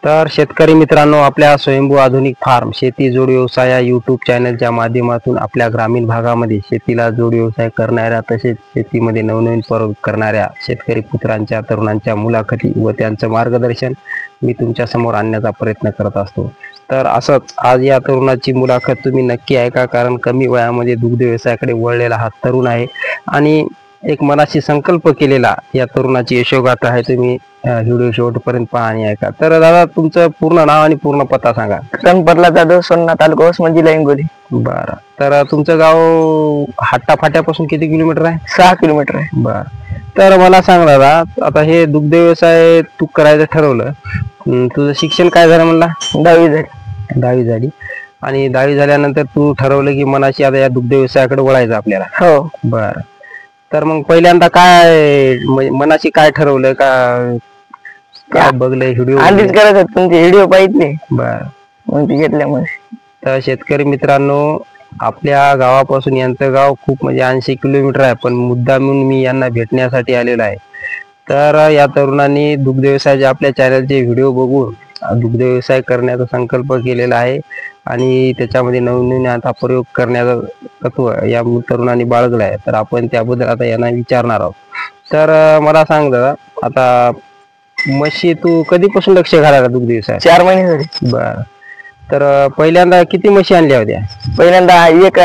तर शेतकरी मित्रांनो, आपल्या स्वयंभू आधुनिक फार्म शेती जोड व्यवसाय या यूट्यूब चॅनलच्या माध्यमातून आपल्या ग्रामीण भागामध्ये शेतीला जोड व्यवसाय करणाऱ्या तसेच शेतीमध्ये नवनवीन प्रयोग करणाऱ्या शेतकरी पुत्रांच्या तरुणांच्या मुलाखती व त्यांचं मार्गदर्शन मी तुमच्या समोर आणण्याचा प्रयत्न करत असतो। तर असंच आज या तरुणाची मुलाखत तुम्ही नक्की ऐका, कारण कमी वयामध्ये दुग्ध व्यवसायाकडे वळलेला हा तरुण आहे आणि एक मनाशी संकल्प केलेला या तरुणाची यशोगाथा आहे। तुम्ही व्हिडिओ शेवटपर्यंत पहा आणि ऐका। तर दादा, तुमचं पूर्ण नाव आणि पूर्ण पत्ता सांगा। रणपरला जाधव, सोन्ना, तालुका वसमत, जिल्हा हिंगोली। बरं, तर तुमचं गाव हट्टा फाट्यापासून किती किलोमीटर आहे? 6 किलोमीटर आहे। बरं, तर मला सांग दादा, आता हे दुग्ध व्यवसाय तू करायचं ठरवलं, तुझं शिक्षण काय झालं म्हणला? 10वी झाली। 10वी झाली आणि 10वी झाल्यानंतर तू ठरवलं की मनाशी आता या दुग्ध व्यवसायाकडे वळायचं आपल्याला? हो। बरं, तर मग पहिल्यांदा काय मनाशी काय ठरवलं का काय बघले व्हिडिओ? आधीच करत होते, तुमचे व्हिडिओ पाहितले। बरं, मग ते घेतल्यामुळे। तर शेतकरी मित्रांनो, आपल्या गावापासून यांचं गाव खूप म्हणजे 80 किलोमीटर आहे, पण मुद्दामून मी यांना भेटण्यासाठी आलेलो आहे। तर या तरुणांनी दुग्ध व्यवसायाचे आपल्या चॅनलचे व्हिडिओ बघून दुग्ध व्यवसाय करण्याचा संकल्प केलेला आहे आणि त्याच्यामध्ये नवनवीन आता प्रयोग करण्याचं तत्व या तरुणांनी बाळगलं आहे। तर आपण त्याबद्दल आता यांना विचारणार आहोत। तर मला सांग दादा, आता म्हशी तू कधीपासून लक्ष घालायला दुग्ध व्यवसाय? 4 महिने झाले। बरं, तर पहिल्यांदा किती म्हशी आणल्या होत्या? पहिल्यांदा एकच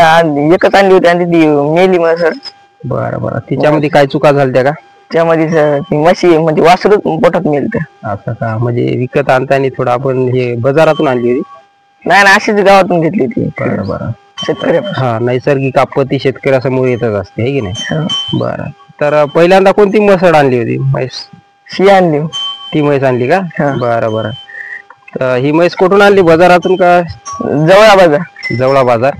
आणली होती आणि ती मेली मग सर। बरं बरं, तिच्यामध्ये काय चुका झाल्या का? त्यामध्ये ती म्हशी म्हणजे वासरू पोटात मेलत। असं का? म्हणजे विकत आणताना थोडं आपण हे बाजारातून आणली होती? नाही ना, अशीच गावातून घेतली ती। बरं बरं, शेतकरी हा, नैसर्गिक आपत्ती शेतकऱ्यासमोर येतच असते, हे की नाही? बरं, तर पहिल्यांदा कोणती म्हसड आणली होती? म्हैस शी आणली। ती म्हैस आणली का? बरं बरं, तर ही म्हैस कुठून आणली, बाजारातून का? जवळा बाजार। जवळा बाजार।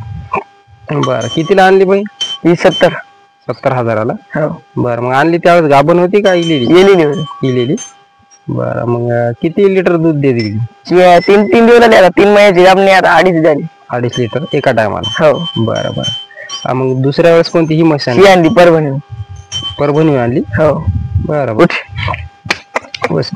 बरं, कितीला आणली बाई? ही 70,000ला? हो। बरं, मग आणली त्यावेळेस गाभण होती का इलेली? इलेली। बरं, मग किती लिटर दूध देते? 3 दिवस झाले, आता 3 महिन्याची गाभणी, आता 2.5 झाली। 2.5 लिटर एका टायमाला? हो। बरं बरं, मग दुसऱ्या वेळेस कोणती ही म्हैस ही आणली परभणी। परभणी आणली? हो। बरं बस,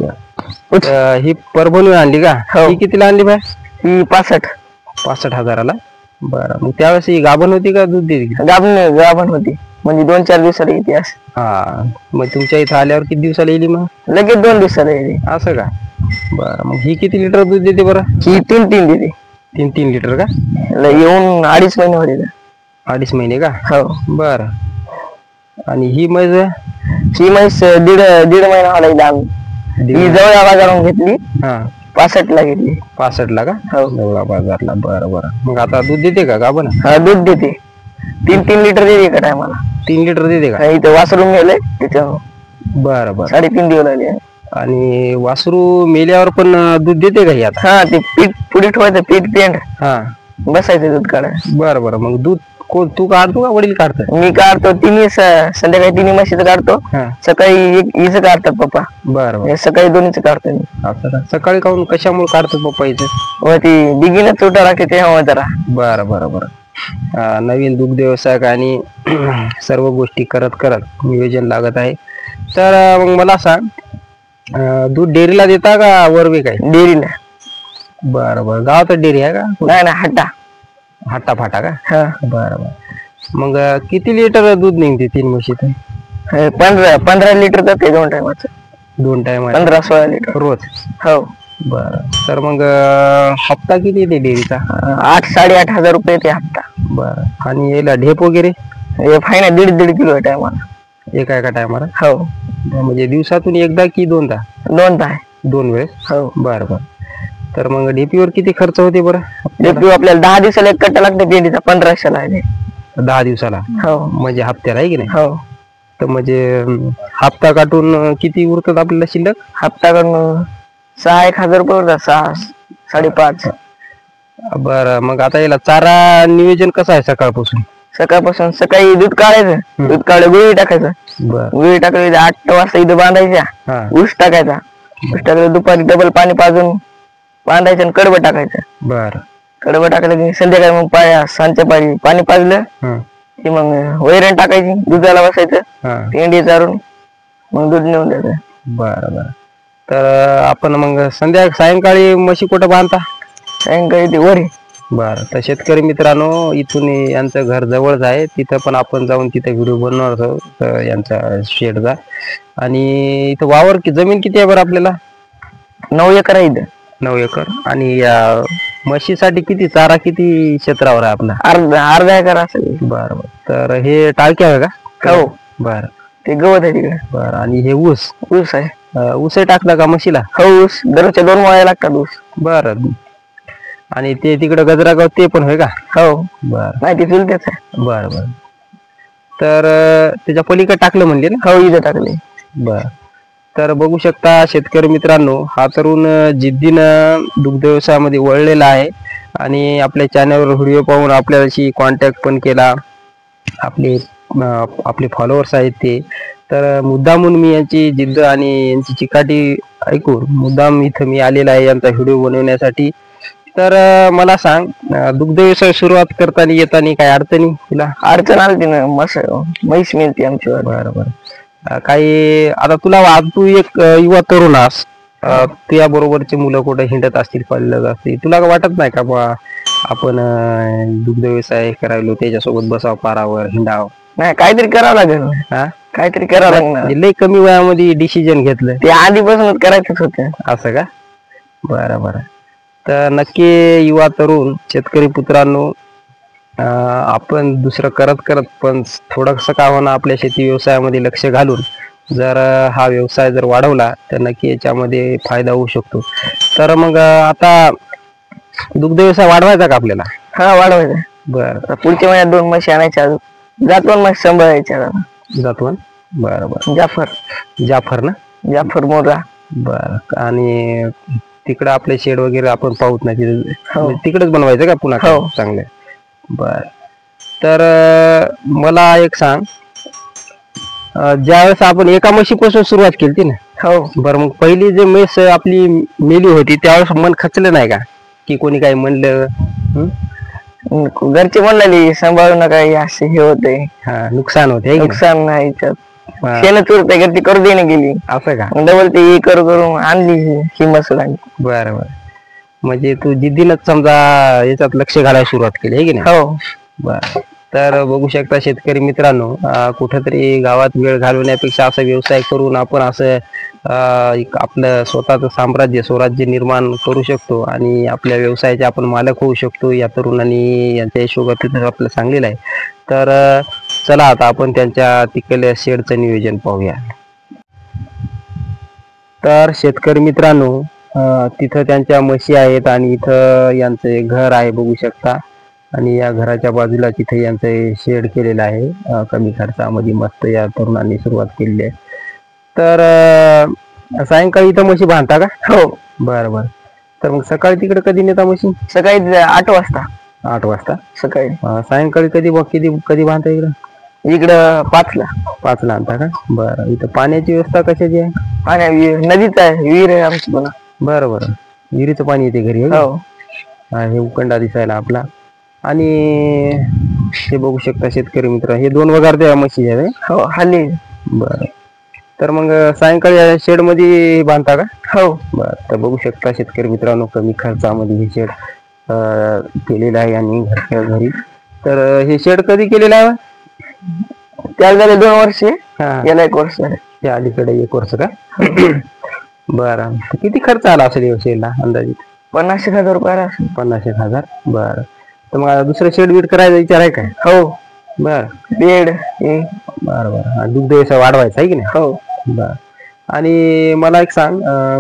ही परभणी आणली का? ही कितीला आणली बाय? ही 65,000ला। बरं, मग त्यावेळेस ही गाभण होती का दूध देते? गाभण होती, म्हणजे 2-4 दिवसाला येते असं। हा, मग तुमच्या इथं आल्यावर किती दिवसाला येईल? मग लगेच 2 दिवसाला येते। असं का? बरं, मग ही किती लिटर दूध देते बरं? ही 3 देते। 3 लिटर का? येऊन 2.5 महिने होते। 2.5 महिने का? हो। बरं, आणि ही म्हैस? ही म्हैस दीड महिना झाला आम्ही। ही जवळ बाजारावरून घेतली। 65ला घेतली। 65ला का? हो, जवळ बाजारला। बरं बरं, मग आता दूध देते का गाभण? हा, दूध देते। 3 लिटर देते एका टायमाला। 3 लिटर देते का? इथं वासरून गेले त्याच्यावर। बरं बरं, 3.5 दिवस झाले। आणि वासरू मेल्यावर पण दूध देते का ही आता? हा, ते पीठ पुढे ठेवायचं, पीठ पेंड बसायचं दूध काढायचं। बरं बरं, मग दूध तू काढतो का वडील काढतात? मी काढतो। तिन्ही संध्याकाळी 3 म्हशीचं काढतो, सकाळी हिचं काढतात पप्पा। बरं, सकाळी 2चं काढतो मी। सकाळी काढून कशामुळे काढतात पप्पा हिचं? ती बिगीनच चोटा लागते तेव्हा जरा। बरं बरं बरं, नवीन दुग्ध व्यवसाय आणि सर्व गोष्टी करत करत नियोजन लागत आहे। तर मग मला सांग, दूध डेअरीला देता का वरवे काय? डेअरीला। बरं बरं, गावात डेअरी आहे का? नाही, हट्टा फाटा का? बरं बरं, मग किती लिटर दूध निघते 3 म्हशीत? 15 लिटर जाते 2 टायमाचं। 2 टाइम? 15-16 लिटर रोज? हो। बरं, तर मग हप्ता किती येते डेअरीचा? 8-8.5 रुपये ते हप्ता। बरं, आणि याला ढेप वगैरे? फायना 1.5 किलो टायमाला। एका टायमाला? हो। म्हणजे दिवसातून एकदा की 2दा? 2दा आहे। 2 वेळेस? हो। बरं बरं, तर मग ढेपीवर किती खर्च होते बरं? ढेपी आपल्याला 10 दिवसाला एक कट्टा लागते पेंडीचा, 1500ला आहे। 10 दिवसाला? हो, म्हणजे हप्त्याला आहे की नाही? हो। तर म्हणजे हप्ता काटून किती उरतात आपल्याला शिल्लक? हप्ता काढून 6-1,000 रुपये उरतात, 6-5.5। बरं, मग आता याला चारा नियोजन कसं आहे सकाळपासून? सकाळी दूध काढायचं, दूध काढलं गुळी टाकायचं। गुळी टाकायचं, 8 वाजता इथं बांधायच्या, ऊस टाकायचा। ऊस टाकलं, दुपारी डबल पाणी पाजून बांधायचं आणि कडवं टाकायचं। बरं, कडवं टाकलं की संध्याकाळी मग सांजच्या पाणी पाजलं की मग वैरण टाकायची, दुधाला बसायचं, पेंडी चारून मग दूध नेऊन द्यायचं। बरं बरं, तर आपण मग सायंकाळी म्हशी कुठं बांधता? सायंकाळी ते वरी. बरं, तर शेतकरी मित्रांनो, इथून यांचं घर जवळच आहे, तिथं पण आपण जाऊन तिथे व्हिडिओ बनवणार आहोत यांच्या शेडचा. आणि इथं वावर जमीन किती आहे बरं आपल्याला? 9 एकर आहे इथं. 9 एकर. आणि या म्हशीसाठी किती चारा किती क्षेत्रावर आहे आपला? अर्धा एकर असेल. बरं, तर हे टाळके आहे का? हो. बरं, ते गवत आहे तिकडे. बरं. आणि हे ऊस आहे. ऊस टाकला का म्हशीला? हो, ऊस दररोजच्या 2 मळ्या लागतात ऊस. बरं. आणि ते तिकडे गजरागाव ते पण होय का? हो. बरं, नाही ते चुलतेच आहे. बरं बरं. तर त्याच्या पलीकडे टाकलं म्हणले ना? हो, इथं टाकले. बरं, तर बघू शकता शेतकरी मित्रांनो, हा तरुण जिद्दीनं दुग्ध व्यवसायामध्ये वळलेला आहे आणि आपल्या चॅनलवर व्हिडिओ पाहून आपल्याशी कॉन्टॅक्ट पण केला. आपले फॉलोअर्स आहेत ते. तर मुद्दामून मी यांची जिद्द आणि यांची चिकाटी ऐकून मुद्दाम इथं मी आलेला आहे यांचा व्हिडिओ बनवण्यासाठी. तर मला सांग, दुग्ध व्यवसाय सुरुवात करताना येताना काय अडचणी तुला? अडचण आली ना, म्हैस मिळते आमच्यावर. बरं बरं. काही आता तुला तू एक युवा तरुण आहेस, तुझ्या बरोबरचे मुलं कुठे हिंडत असतील, पडलं असतील, तुला वाटत नाही का बा आपण दुग्ध व्यवसाय करायलो, त्याच्यासोबत बसावं, पारावर हिंडावं? नाही, काहीतरी करावं लागेल. हा, काहीतरी करावं लागणार. लय कमी वयामध्ये डिसिजन घेतलं? ते आधीपासूनच करायचंच होतं. असं का? बरं बरं. तर नक्की युवा तरुण शेतकरी पुत्रांनो, आपण दुसरं करत करत पण थोडंसं का होणं आपल्या शेती व्यवसायामध्ये लक्ष घालून जर हा व्यवसाय जर वाढवला तर नक्की याच्यामध्ये फायदा होऊ शकतो. तर मग आता दुग्ध व्यवसाय वाढवायचा का आपल्याला? हा, वाढवायचा. बरं, पुढच्या महिन्यात 2 म्हशी आणायच्या. जातवन म्हशी सांभाळायच्या. जातवन. बरं बरं. जाफर ना? जाफर मोरा. बरं. आणि तिकडं आपले शेड वगैरे आपण पाहूत ना, तिकडेच बनवायचं का पुन्हा? हो. चांगलं. बर, तर मला एक सांग, ज्यावेळेस आपण एका म्हशीपासून सुरुवात केली ना? हो. बरं, मग पहिली जे म्हैस आपली मेली होती त्यावेळेस मन खचलं नाही का, की कोणी काही म्हणलं? घरचे म्हणले सांभाळू नका, असे हे होते. हा, नुकसान होते. नुकसान नाही, शेण चुरते, घरची करू देणे गेली. असं का? डबल ते करून आणली ही म्हैस आणली. बरं बरं. म्हणजे तू जिद्दीनच समजा याच्यात लक्ष घालायला सुरुवात केली आहे की नाही? हो. बर, तर बघू शकता शेतकरी मित्रांनो, कुठेतरी गावात वेळ घालवण्यापेक्षा असं व्यवसाय करून आपण असं आपलं स्वतःचं स्वराज्य निर्माण करू शकतो आणि आपल्या व्यवसायाचे आपण मालक होऊ शकतो. या तरुणांनी यांच्या यशोगाथेत आपलं सांगलेलं आहे. तर चला आता आपण त्यांच्या तिकडल्या शेडचं नियोजन पाहूया. तर शेतकरी मित्रांनो, तिथं त्यांच्या म्हशी आहेत आणि इथं यांचं एक घर आहे बघू शकता. आणि या घराच्या बाजूला तिथे यांचं शेड केलेलं आहे. कमी खर्चामध्ये मस्त या तरुणांनी सुरुवात केलेली आहे. तर सायंकाळी इथं म्हशी बांधता का? हो. बरं बरं. तर मग सकाळी तिकडे कधी नेता म्हशी? सकाळी 8 वाजता. 8 वाजता सकाळी. सायंकाळी कधी बांधता इकडं? इकडं 5ला. 5ला आणता का? बरं. इथं पाण्याची व्यवस्था कशाची आहे? पाण्या नदीच आहे, विहीर आहे आमची. बरं बरं. विहिरीचं पाणी येते घरी? हो. हे उकंडा दिसायला आपला. आणि हे बघू शकता शेतकरी मित्र, हे 2 वगारते म्हशी आहे. हो, हल्ली. बरं, तर मग सायंकाळी शेड मध्ये बांधता का? हो. बरं, तर बघू शकता शेतकरी मित्रांनो, कमी खर्चामध्ये हे शेड केलेलं आहे आणि घरच्या घरी. तर हे शेड कधी केलेलं आहे? त्याला झाले 2 वर्ष. याला 1 वर्ष झाले. त्या अलीकडे 1 वर्ष का? बरं, किती खर्च आला असेल या शेडला अंदाजित? 50,000 रुपये आला असेल. 50,000. बरं, तर मग दुसरं शेड बीड करायचा विचार आहे काय? हो. बरं. बेड. बरं बरं. दुग्ध व्यवसाय वाढवायचा आहे की नाही? हो. बरं. आणि मला एक सांग,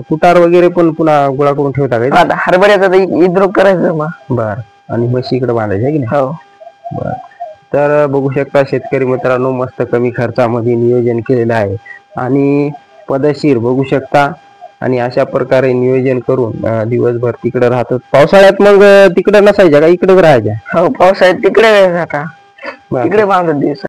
कुटार वगैरे पण पुन्हा गोळा करून ठेवता का? आता हरभऱ्याचा इद्रोग करायचं मग. बरं, आणि म्हशी इकडे बांधायची आहे की नाही? हो. बरं, तर बघू शकता शेतकरी मित्रांनो, मस्त कमी खर्चामध्ये नियोजन केलेलं आहे आणि पदशीर बघू शकता. आणि अशा प्रकारे नियोजन करून दिवसभर तिकडे राहतात. पावसाळ्यात मग तिकडे नसायच्या का? इकडेच राहायच्या? हो, पावसाळ्यात तिकडे राहता. तिकडे बांधत दिवस.